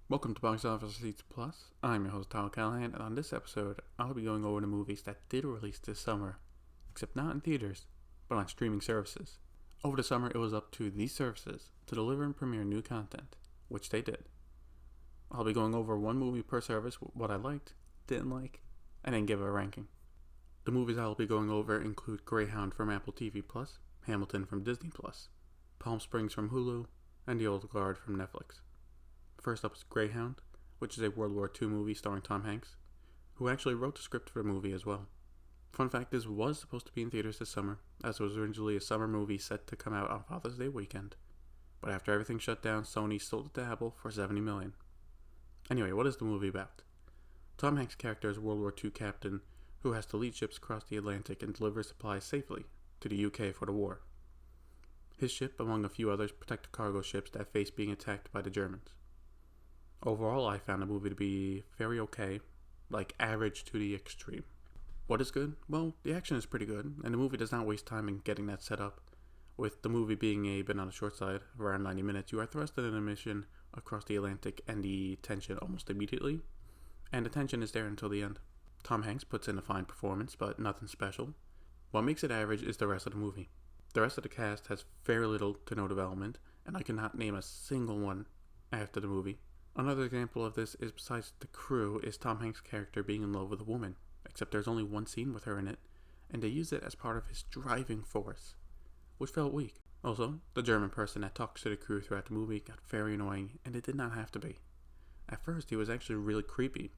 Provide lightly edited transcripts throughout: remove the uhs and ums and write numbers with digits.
Welcome to Box Office Receipts Plus. I'm your host, Tyler Callahan, and on this episode, I'll be going over the movies that did release this summer, except not in theaters, but on streaming services. Over the summer, it was up to these services to deliver and premiere new content, which they did. I'll be going over one movie per service, what I liked, didn't like, and then give it a ranking. The movies I'll be going over include Greyhound from Apple TV+, Hamilton from Disney+, Palm Springs from Hulu, and The Old Guard from Netflix. First up is Greyhound, which is a World War II movie starring Tom Hanks, who actually wrote the script for the movie as well. Fun fact, this was supposed to be in theaters this summer, as it was originally a summer movie set to come out on Father's Day weekend. But after everything shut down, Sony sold it to Apple for $70 million. Anyway, what is the movie about? Tom Hanks' character is a World War II captain who has to lead ships across the Atlantic and deliver supplies safely to the UK for the war. His ship, among a few others, protect the cargo ships that face being attacked by the Germans. Overall, I found the movie to be very okay, like average to the extreme. What is good? Well, the action is pretty good, and the movie does not waste time in getting that set up. With the movie being a bit on the short side, around 90 minutes, you are thrusted in a mission across the Atlantic and the tension almost immediately, and the tension is there until the end. Tom Hanks puts in a fine performance, but nothing special. What makes it average is the rest of the movie. The rest of the cast has very little to no development, and I cannot name a single one after the movie. Another example of this is, besides the crew, is Tom Hanks' character being in love with a woman, except there's only one scene with her in it, and they use it as part of his driving force, which felt weak. Also, the German person that talks to the crew throughout the movie got very annoying, and it did not have to be. At first, he was actually really creepy,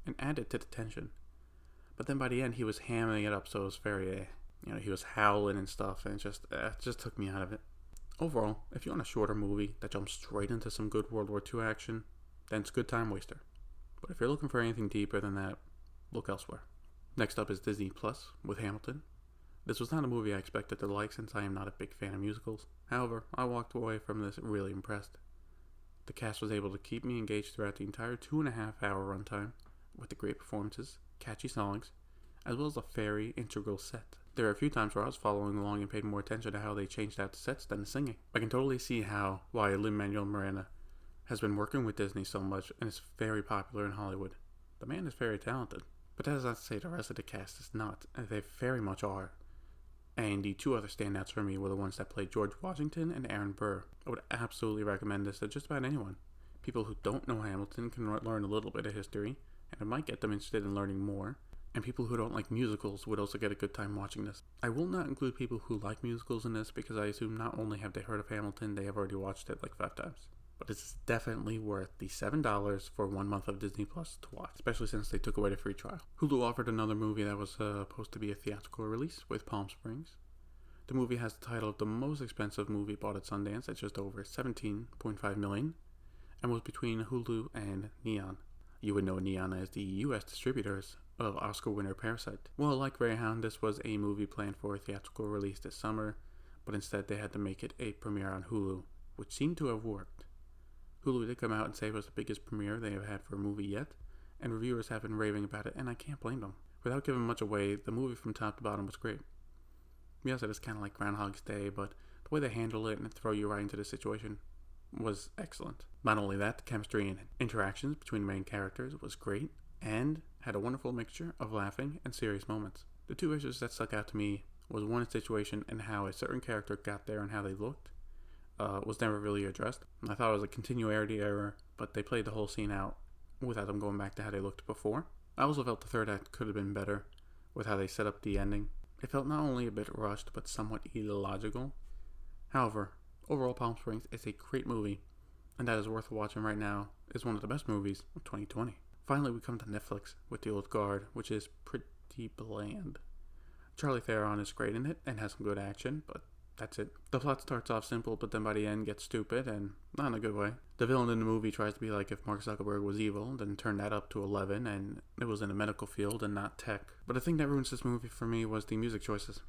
and added to the tension. But then by the end, he was hamming it up, so it was very, he was howling and stuff, and it just took me out of it. Overall, if you want a shorter movie that jumps straight into some good World War II action, then it's a good time waster. But if you're looking for anything deeper than that, look elsewhere. Next up is Disney Plus with Hamilton. This was not a movie I expected to like since I am not a big fan of musicals. However, I walked away from this really impressed. The cast was able to keep me engaged throughout the entire 2.5-hour runtime with the great performances, catchy songs, as well as a very integral set. There are a few times where I was following along and paid more attention to how they changed out the sets than the singing. I can totally see why Lin-Manuel Miranda has been working with Disney so much and is very popular in Hollywood. The man is very talented. But that is not to say the rest of the cast is not. They very much are. And the two other standouts for me were the ones that played George Washington and Aaron Burr. I would absolutely recommend this to just about anyone. People who don't know Hamilton can learn a little bit of history, and it might get them interested in learning more. And people who don't like musicals would also get a good time watching this. I will not include people who like musicals in this because I assume not only have they heard of Hamilton, they have already watched it like 5 times. But it's definitely worth the $7 for 1 month of Disney Plus to watch, especially since they took away the free trial. Hulu offered another movie that was supposed to be a theatrical release with Palm Springs. The movie has the title of the most expensive movie bought at Sundance at just over $17.5 million, and was between Hulu and Neon. You would know Neon as the US distributors of Oscar winner Parasite. Well, like Greyhound, this was a movie planned for a theatrical release this summer, but instead they had to make it a premiere on Hulu, which seemed to have worked. Hulu did come out and say it was the biggest premiere they have had for a movie yet, and reviewers have been raving about it, and I can't blame them. Without giving much away, the movie from top to bottom was great. Yes, it is kind of like Groundhog's Day, but the way they handle it and throw you right into the situation was excellent. Not only that, the chemistry and interactions between the main characters was great, and had a wonderful mixture of laughing and serious moments. The two issues that stuck out to me was one situation and how a certain character got there and how they looked. Was never really addressed. I thought it was a continuity error, but they played the whole scene out without them going back to how they looked before. I also felt the third act could have been better with how they set up the ending. It felt not only a bit rushed, but somewhat illogical. However, overall Palm Springs is a great movie, and that is worth watching right now. It's one of the best movies of 2020. Finally, we come to Netflix with The Old Guard, which is pretty bland. Charlie Theron is great in it and has some good action, but that's it. The plot starts off simple, but then by the end gets stupid, and not in a good way. The villain in the movie tries to be like if Mark Zuckerberg was evil, then turn that up to 11, and it was in the medical field and not tech. But the thing that ruins this movie for me was the music choices.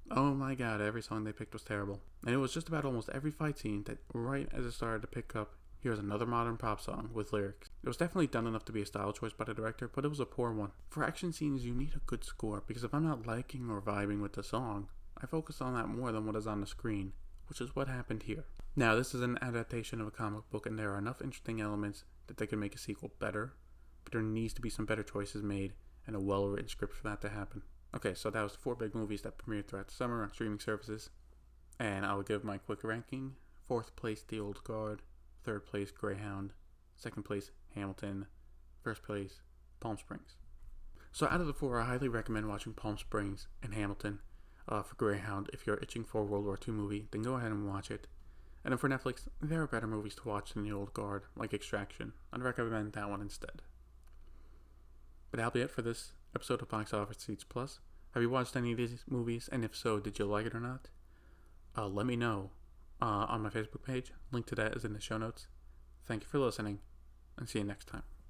Oh my god, every song they picked was terrible. And it was just about almost every fight scene that right as it started to pick up, here's another modern pop song with lyrics. It was definitely done enough to be a style choice by the director, but it was a poor one. For action scenes, you need a good score, because if I'm not liking or vibing with the song, I focus on that more than what is on the screen, which is what happened here. Now, this is an adaptation of a comic book, and there are enough interesting elements that they could make a sequel better, but there needs to be some better choices made and a well-written script for that to happen. Okay, so that was the 4 big movies that premiered throughout the summer on streaming services, and I will give my quick ranking. 4th place, The Old Guard. 3rd place, Greyhound. 2nd place, Hamilton. 1st place, Palm Springs. So out of the 4, I highly recommend watching Palm Springs and Hamilton. For Greyhound, if you're itching for a World War II movie, then go ahead and watch it. And then for Netflix, there are better movies to watch than The Old Guard, like Extraction. I'd recommend that one instead. But that'll be it for this episode of Box Office Seats Plus. Have you watched any of these movies? And if so, did you like it or not? Let me know on my Facebook page. Link to that is in the show notes. Thank you for listening, and see you next time.